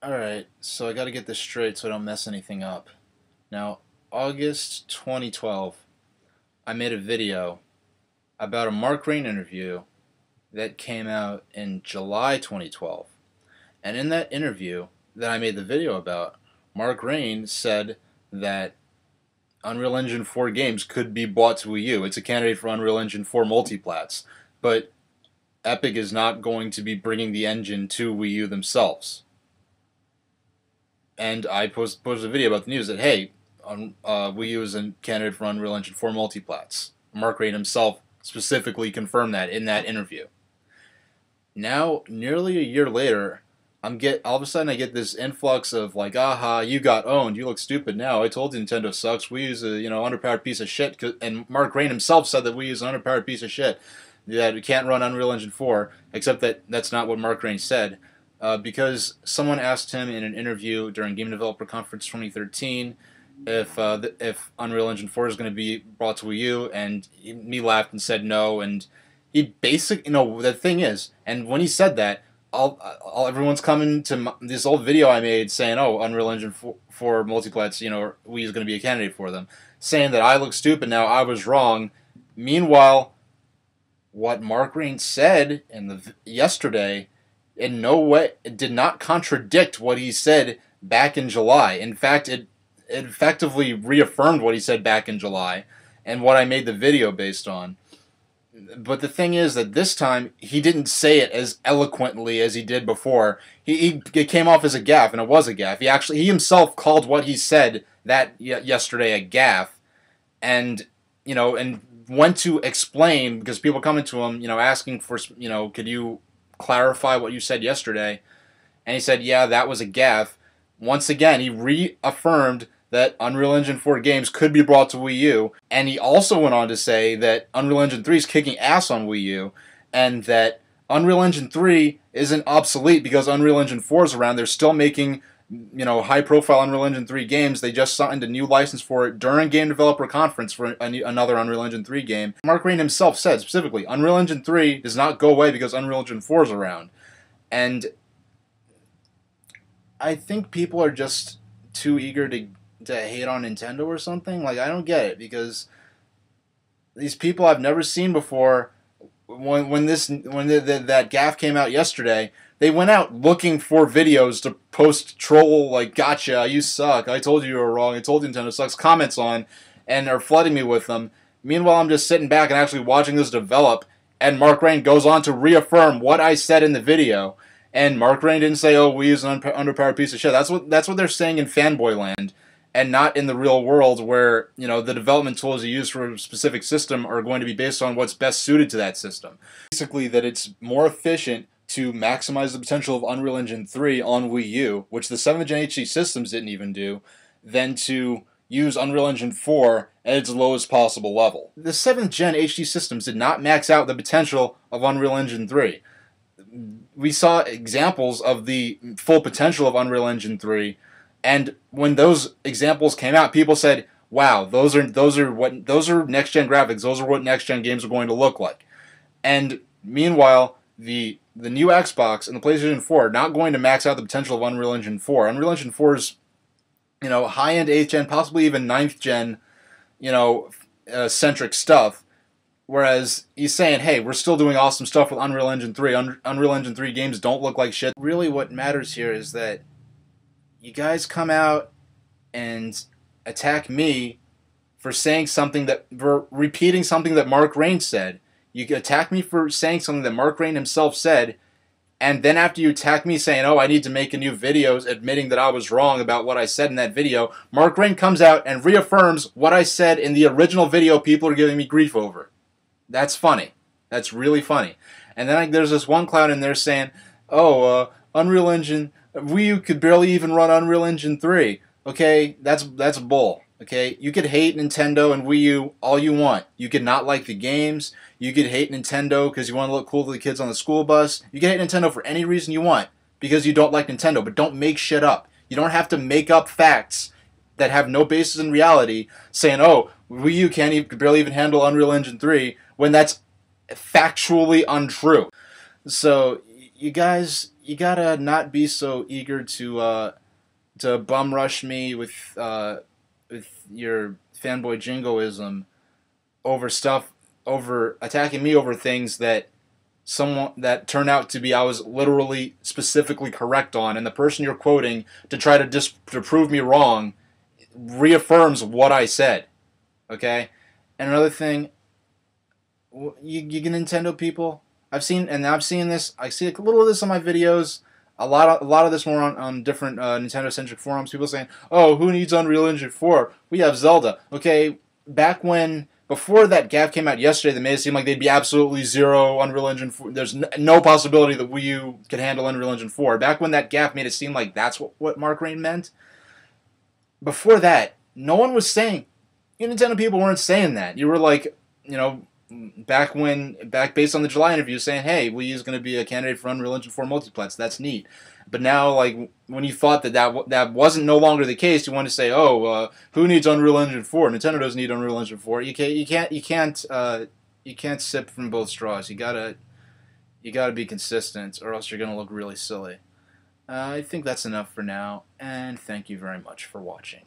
Alright, so I gotta get this straight so I don't mess anything up. Now, August 2012, I made a video about a Mark Rein interview that came out in July 2012. And in that interview that I made the video about, Mark Rein said that Unreal Engine 4 games could be brought to Wii U. It's a candidate for Unreal Engine 4 multiplats. But Epic is not going to be bringing the engine to Wii U themselves. And I posted a video about the news that, hey, Wii U is a candidate for Unreal Engine 4 multiplats. Mark Rein himself specifically confirmed that in that interview. Now, nearly a year later, all of a sudden I get this influx of like, aha, you got owned, you look stupid now. I told you Nintendo sucks. Wii U's a underpowered piece of shit. And Mark Rein himself said that Wii U's an underpowered piece of shit. That it can't run Unreal Engine 4, except that that's not what Mark Rein said. Because someone asked him in an interview during Game Developer Conference 2013 if Unreal Engine 4 is going to be brought to Wii U, and he laughed and said no. And he the thing is, and when he said that, everyone's coming to this old video I made saying, oh, Unreal Engine 4 multiplats, Wii is going to be a candidate for them, saying that I look stupid now, I was wrong. Meanwhile, what Mark Rein said yesterday in no way did not contradict what he said back in July. In fact, it effectively reaffirmed what he said back in July and what I made the video based on. But the thing is that this time he didn't say it as eloquently as he did before. It came off as a gaffe, and it was a gaffe. He himself called what he said yesterday a gaffe, and went to explain, because people coming to him, asking for, could you clarify what you said yesterday? And he said, yeah, that was a gaffe. Once again, he reaffirmed that Unreal Engine 4 games could be brought to Wii U, and he also went on to say that Unreal Engine 3 is kicking ass on Wii U, and that Unreal Engine 3 isn't obsolete because Unreal Engine 4 is around. They're still making high-profile Unreal Engine 3 games. They just signed a new license for it during Game Developer Conference for another Unreal Engine 3 game. Mark Rein himself said specifically, Unreal Engine 3 does not go away because Unreal Engine 4 is around. And I think people are just too eager to hate on Nintendo or something. Like, I don't get it, because these people I've never seen before, when that gaffe came out yesterday, they went out looking for videos to post troll, like, gotcha, you suck, I told you were wrong, I told you Nintendo sucks, comments on, and are flooding me with them. Meanwhile, I'm just sitting back and actually watching this develop, and Mark Rein goes on to reaffirm what I said in the video. And Mark Rein didn't say, oh, Wii is an underpowered piece of shit. That's what they're saying in fanboy land, and not in the real world, where the development tools you use for a specific system are going to be based on what's best suited to that system. Basically, that it's more efficient to maximize the potential of Unreal Engine 3 on Wii U, which the 7th Gen HD systems didn't even do, than to use Unreal Engine 4 at its lowest possible level. The 7th Gen HD systems did not max out the potential of Unreal Engine 3. We saw examples of the full potential of Unreal Engine 3, and when those examples came out, people said, wow, those are next gen graphics, those are what next gen games are going to look like. And meanwhile, the new Xbox and the PlayStation 4 are not going to max out the potential of Unreal Engine 4. Unreal Engine 4 is, high-end 8th gen, possibly even 9th gen, centric stuff. Whereas he's saying, hey, we're still doing awesome stuff with Unreal Engine 3. Unreal Engine 3 games don't look like shit. Really what matters here is that you guys come out and attack me for repeating something that Mark Rein said. You attack me for saying something that Mark Rein himself said, and then after you attack me saying, oh, I need to make a new video admitting that I was wrong about what I said in that video, Mark Rein comes out and reaffirms what I said in the original video people are giving me grief over. That's funny. That's really funny. And then there's this one clown in there saying, oh, Unreal Engine, Wii U could barely even run Unreal Engine 3. Okay, that's bull. Okay, you could hate Nintendo and Wii U all you want. You could not like the games. You could hate Nintendo because you want to look cool to the kids on the school bus. You can hate Nintendo for any reason you want because you don't like Nintendo, but don't make shit up. You don't have to make up facts that have no basis in reality saying, oh, Wii U could barely even handle Unreal Engine 3, when that's factually untrue. So you guys you gotta not be so eager to bum rush me with your fanboy jingoism over stuff, over attacking me over things that someone that turned out to be I was literally specifically correct on, and the person you're quoting to try to prove me wrong reaffirms what I said. Okay, and another thing, you Nintendo people, I've seen this. I see a little of this on my videos. A lot of this more on different Nintendo centric forums. People saying, "Oh, who needs Unreal Engine 4? We have Zelda." Okay, back when before that gap came out yesterday, that made it seem like they'd be absolutely zero Unreal Engine 4. There's no possibility that Wii U could handle Unreal Engine 4. Back when that gap made it seem like that's what Mark Rein meant. Before that, no one was saying. You Nintendo people weren't saying that. You were like, back based on the July interview, saying, "Hey, Wii U is going to be a candidate for Unreal Engine 4 multiplats. That's neat." But now, like when you thought that wasn't no longer the case, you want to say, "Oh, who needs Unreal Engine 4? Nintendo doesn't need Unreal Engine 4." You can't sip from both straws. You gotta be consistent, or else you're gonna look really silly. I think that's enough for now, and thank you very much for watching.